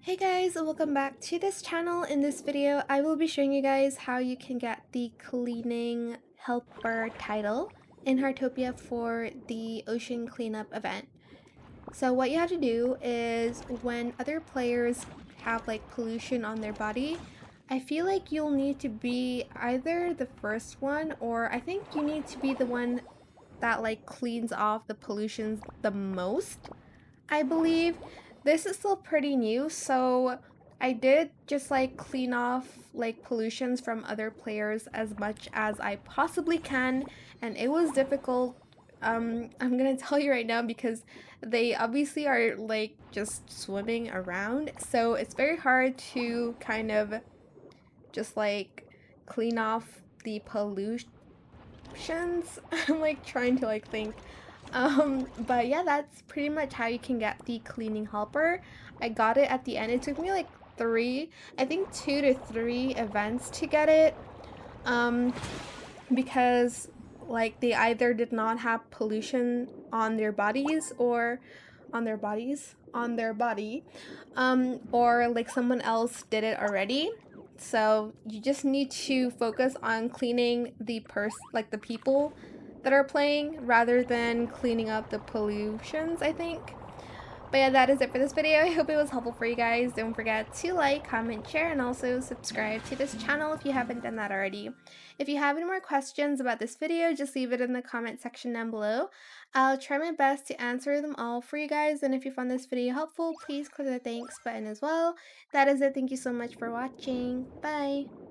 Hey guys, welcome back to this channel. In this video, I will be showing you guys how you can get the cleaning helper title in Heartopia for the ocean cleanup event. So what you have to do is when other players have like pollution on their body, I feel like you'll need to be either the first one or I think you need to be the one that like cleans off the pollutions the most. I believe this is still pretty new, so I did just like clean off like pollutions from other players as much as I possibly can, and it was difficult. I'm gonna tell you right now because they obviously are like just swimming around, so it's very hard to kind of just like clean off the pollutions. I'm like trying to like think. But yeah, that's pretty much how you can get the cleaning helper. I got it at the end. It took me like I think 2 to 3 events to get it. Um, because like they either did not have pollution on their bodies or on their body, or like someone else did it already. So you just need to focus on cleaning like the people that are playing rather than cleaning up the pollutions, I think. But yeah, that is it for this video. I hope it was helpful for you guys. Don't forget to like, comment, share, and also subscribe to this channel if you haven't done that already. If you have any more questions about this video, just leave it in the comment section down below. I'll try my best to answer them all for you guys, and if you found this video helpful, please click the thanks button as well. That is it. Thank you so much for watching. Bye!